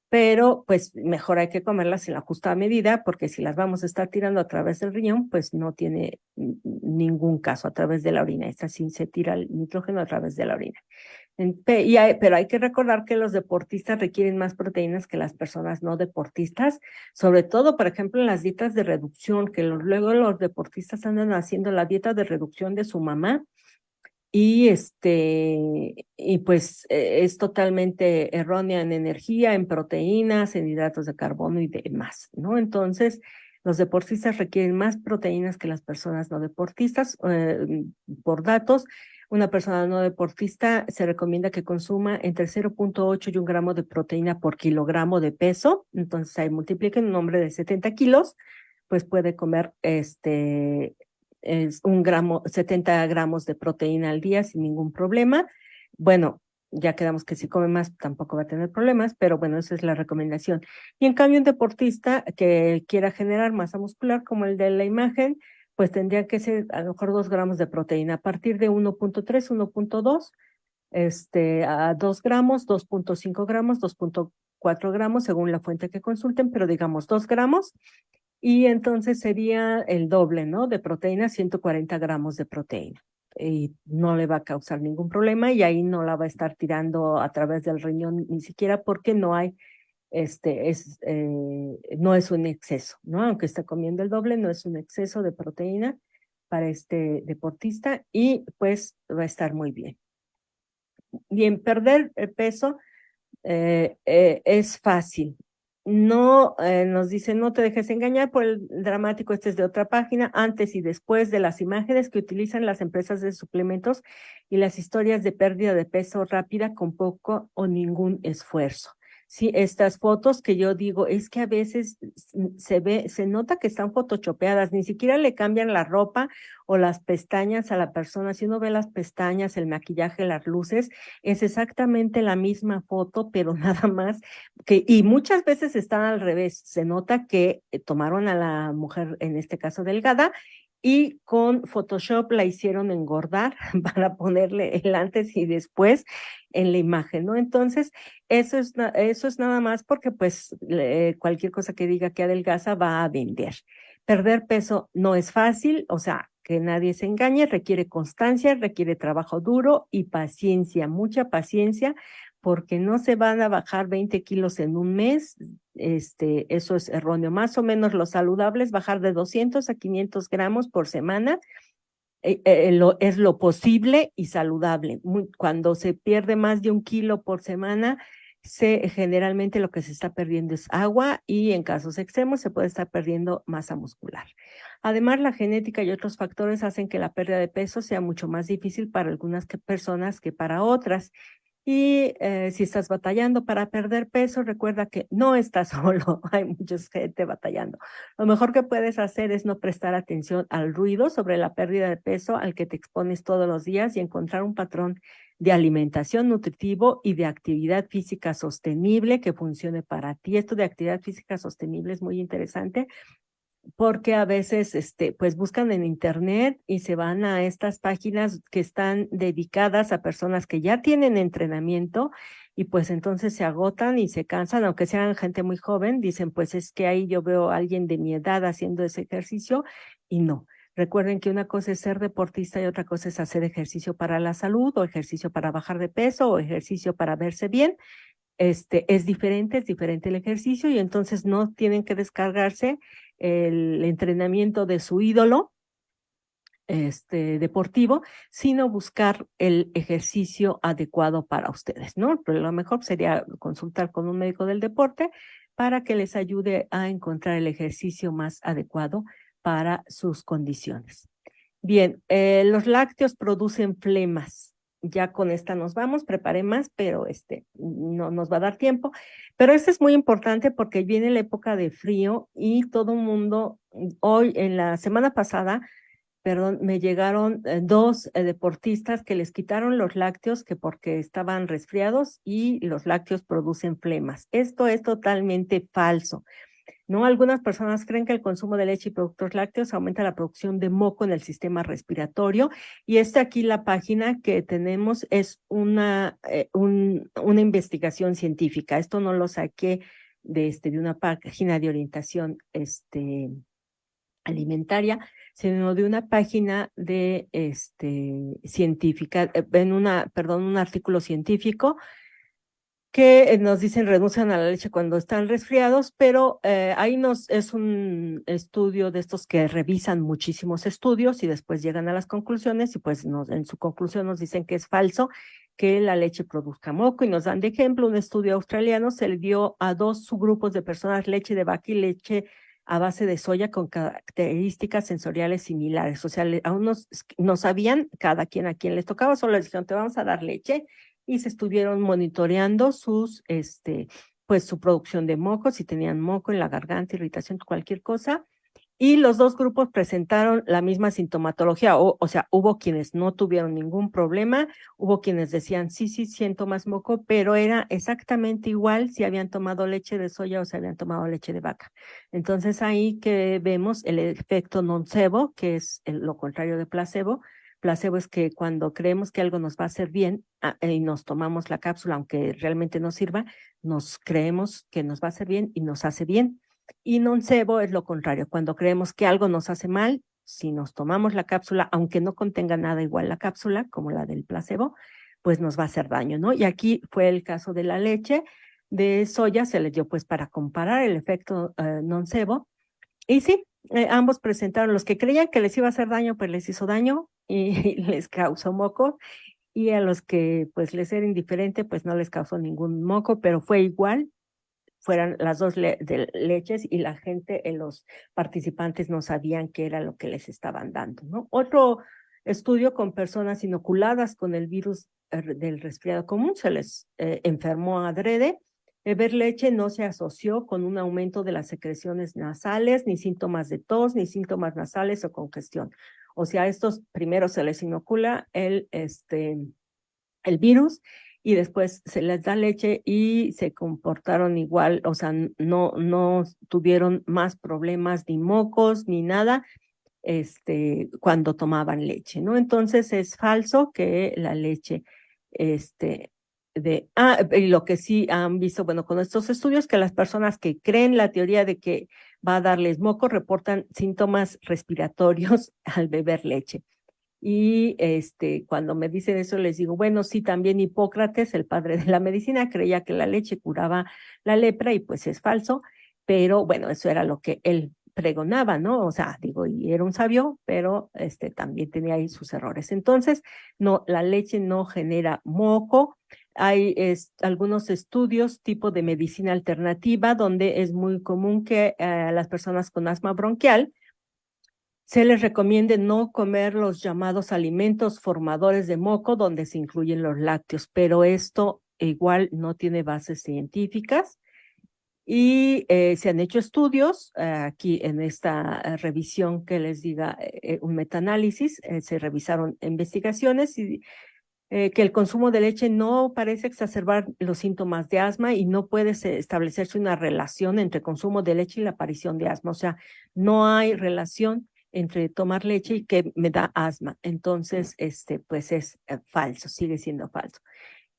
[SPEAKER 1] Pero pues mejor hay que comerlas en la justa medida, porque si las vamos a estar tirando a través del riñón, pues no tiene ningún caso a través de la orina. Esta sí se tira el nitrógeno a través de la orina. Pero hay que recordar que los deportistas requieren más proteínas que las personas no deportistas, sobre todo, por ejemplo, en las dietas de reducción, que luego los deportistas andan haciendo la dieta de reducción de su mamá, y pues es totalmente errónea en energía, en proteínas, en hidratos de carbono y demás, ¿no? Entonces, los deportistas requieren más proteínas que las personas no deportistas. Por datos, una persona no deportista se recomienda que consuma entre 0,8 y 1 gramo de proteína por kilogramo de peso. Entonces, ahí multipliquen un hombre de 70 kilos, pues puede comer es 70 gramos de proteína al día sin ningún problema. Bueno, ya quedamos que si come más tampoco va a tener problemas, pero bueno, esa es la recomendación. Y en cambio, un deportista que quiera generar masa muscular, como el de la imagen, pues tendría que ser a lo mejor 2 gramos de proteína, a partir de 1,3, 1,2, a 2 gramos, 2,5 gramos, 2,4 gramos, según la fuente que consulten, pero digamos 2 gramos, y entonces sería el doble, ¿no? De proteína, 140 gramos de proteína. Y no le va a causar ningún problema y ahí no la va a estar tirando a través del riñón ni siquiera, porque no hay, no es un exceso, ¿no? Aunque esté comiendo el doble, no es un exceso de proteína para este deportista, y pues va a estar muy bien. Bien, perder el peso es fácil. No, nos dicen, no te dejes engañar por el dramático, este es de otra página, antes y después de las imágenes que utilizan las empresas de suplementos y las historias de pérdida de peso rápida con poco o ningún esfuerzo. Sí, estas fotos que yo digo, es que a veces se nota que están photoshopeadas, ni siquiera le cambian la ropa o las pestañas a la persona. Si uno ve las pestañas, el maquillaje, las luces, es exactamente la misma foto, pero nada más y muchas veces están al revés. Se nota que tomaron a la mujer, en este caso delgada, y con Photoshop la hicieron engordar para ponerle el antes y después en la imagen, ¿no? Entonces, eso es nada más porque pues cualquier cosa que diga que adelgaza va a vender. Perder peso no es fácil, o sea, que nadie se engañe, requiere constancia, requiere trabajo duro y paciencia, mucha paciencia, porque no se van a bajar 20 kilos en un mes. Eso es erróneo. Más o menos lo saludable es bajar de 200 a 500 gramos por semana. Es lo posible y saludable. Cuando se pierde más de 1 kilo por semana, generalmente lo que se está perdiendo es agua, y en casos extremos se puede estar perdiendo masa muscular. Además, la genética y otros factores hacen que la pérdida de peso sea mucho más difícil para algunas personas que para otras. Y si estás batallando para perder peso, recuerda que no estás solo, hay mucha gente batallando. Lo mejor que puedes hacer es no prestar atención al ruido sobre la pérdida de peso al que te expones todos los días, y encontrar un patrón de alimentación nutritivo y de actividad física sostenible que funcione para ti. Esto de actividad física sostenible es muy interesante, porque a veces pues buscan en internet y se van a estas páginas que están dedicadas a personas que ya tienen entrenamiento, y pues entonces se agotan y se cansan, aunque sean gente muy joven. Dicen, pues es que ahí yo veo a alguien de mi edad haciendo ese ejercicio, y no. Recuerden que una cosa es ser deportista y otra cosa es hacer ejercicio para la salud o ejercicio para bajar de peso o ejercicio para verse bien. Es diferente el ejercicio y entonces no tienen que descargarse el entrenamiento de su ídolo deportivo, sino buscar el ejercicio adecuado para ustedes, ¿no? Pero lo mejor sería consultar con un médico del deporte para que les ayude a encontrar el ejercicio más adecuado para sus condiciones. Bien, los lácteos producen flemas. Ya con esta nos vamos, preparé más, pero no nos va a dar tiempo. Pero esto es muy importante porque viene la época de frío y todo el mundo, hoy, en la semana pasada, perdón, me llegaron dos deportistas que les quitaron los lácteos que porque estaban resfriados y los lácteos producen flemas. Esto es totalmente falso. ¿No? Algunas personas creen que el consumo de leche y productos lácteos aumenta la producción de moco en el sistema respiratorio. Y aquí la página que tenemos es una investigación científica. Esto no lo saqué de una página de orientación alimentaria, sino de una página de científica, un artículo científico que nos dicen renuncian a la leche cuando están resfriados, pero ahí es un estudio de estos que revisan muchísimos estudios y después llegan a las conclusiones y pues en su conclusión nos dicen que es falso que la leche produzca moco y nos dan de ejemplo un estudio australiano, se le dio a dos subgrupos de personas leche de vaca y leche a base de soya con características sensoriales similares, o sea, a unos no sabían cada quien a quién les tocaba, solo les dijeron te vamos a dar leche y se estuvieron monitoreando pues su producción de moco, si tenían moco en la garganta, irritación, cualquier cosa. Y los dos grupos presentaron la misma sintomatología, o sea, hubo quienes no tuvieron ningún problema, hubo quienes decían, sí, siento más moco, pero era exactamente igual si habían tomado leche de soya o si habían tomado leche de vaca. Entonces ahí que vemos el efecto nocebo, que es lo contrario de placebo. Placebo es que cuando creemos que algo nos va a hacer bien y nos tomamos la cápsula, aunque realmente no sirva, nos creemos que nos va a hacer bien y nos hace bien. Y nocebo es lo contrario, cuando creemos que algo nos hace mal, si nos tomamos la cápsula, aunque no contenga nada igual la cápsula, como la del placebo, pues nos va a hacer daño, ¿no? Y aquí fue el caso de la leche de soya, se les dio pues para comparar el efecto nocebo. Y sí, ambos presentaron, los que creían que les iba a hacer daño, pues les hizo daño y les causó moco, y a los que pues les era indiferente, pues no les causó ningún moco, pero fue igual, fueran las dos de leches y la gente, los participantes no sabían qué era lo que les estaban dando, ¿no? Otro estudio con personas inoculadas con el virus del resfriado común, se les enfermó adrede. Beber leche no se asoció con un aumento de las secreciones nasales, ni síntomas de tos, ni síntomas nasales o congestión. O sea, a estos primero se les inocula el virus y después se les da leche y se comportaron igual, o sea, no tuvieron más problemas ni mocos ni nada cuando tomaban leche, ¿no? Entonces es falso que la leche, y lo que sí han visto, bueno, con estos estudios, que las personas que creen la teoría de que va a darles moco reportan síntomas respiratorios al beber leche. Y cuando me dicen eso, les digo, bueno, sí, también Hipócrates, el padre de la medicina, creía que la leche curaba la lepra y pues es falso, pero bueno, eso era lo que él pregonaba, ¿no? O sea, digo, y era un sabio, pero también tenía ahí sus errores. Entonces, no, la leche no genera moco. Hay algunos estudios tipo de medicina alternativa donde es muy común que a las personas con asma bronquial se les recomienda no comer los llamados alimentos formadores de moco donde se incluyen los lácteos, pero esto igual no tiene bases científicas y se han hecho estudios aquí en esta revisión que les diga un metaanálisis, se revisaron investigaciones y que el consumo de leche no parece exacerbar los síntomas de asma y no puede establecerse una relación entre consumo de leche y la aparición de asma. O sea, no hay relación entre tomar leche y que me da asma. Entonces, pues es falso, sigue siendo falso.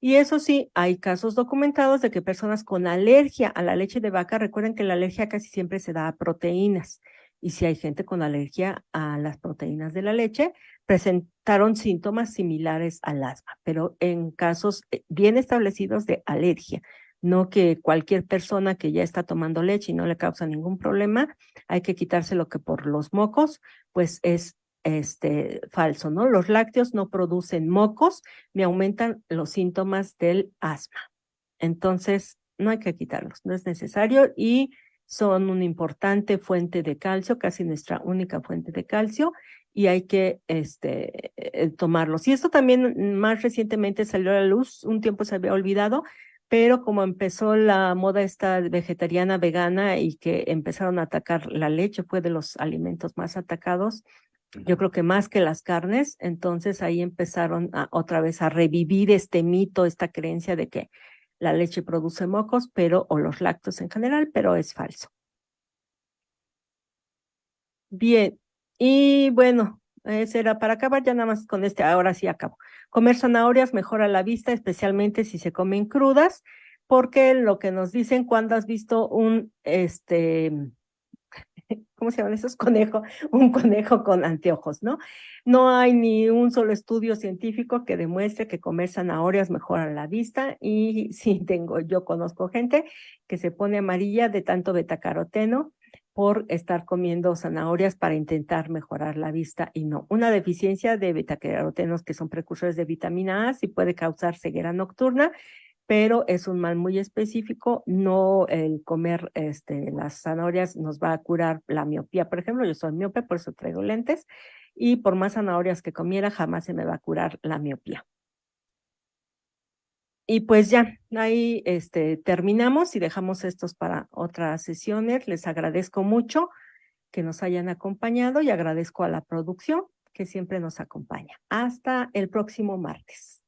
[SPEAKER 1] Y eso sí, hay casos documentados de que personas con alergia a la leche de vaca, recuerden que la alergia casi siempre se da a proteínas. y si hay gente con alergia a las proteínas de la leche, presentaron síntomas similares al asma, pero en casos bien establecidos de alergia, no que cualquier persona que ya está tomando leche y no le causa ningún problema, hay que quitárselo que por los mocos, pues es falso, ¿no? Los lácteos no producen mocos ni aumentan los síntomas del asma. Entonces, no hay que quitarlos, no es necesario y son una importante fuente de calcio, casi nuestra única fuente de calcio, y hay que tomarlos. Y esto también más recientemente salió a la luz, un tiempo se había olvidado, pero como empezó la moda esta vegetariana vegana y que empezaron a atacar la leche, fue de los alimentos más atacados, yo creo que más que las carnes, entonces ahí empezaron otra vez a revivir este mito, esta creencia de que la leche produce mocos, o los lácteos en general, pero es falso. Bien, y bueno, ese era para acabar ya nada más con ahora sí acabo. Comer zanahorias mejora la vista, especialmente si se comen crudas, porque lo que nos dicen cuando has visto ¿cómo se llaman esos? Un conejo con anteojos, ¿no? No hay ni un solo estudio científico que demuestre que comer zanahorias mejora la vista y sí yo conozco gente que se pone amarilla de tanto betacaroteno por estar comiendo zanahorias para intentar mejorar la vista y no. Una deficiencia de betacarotenos que son precursores de vitamina A sí puede causar ceguera nocturna, pero es un mal muy específico, no el comer las zanahorias nos va a curar la miopía. Por ejemplo, yo soy miope, por eso traigo lentes, y por más zanahorias que comiera, jamás se me va a curar la miopía. Y pues ya, ahí terminamos y dejamos estos para otras sesiones. Les agradezco mucho que nos hayan acompañado y agradezco a la producción que siempre nos acompaña. Hasta el próximo martes.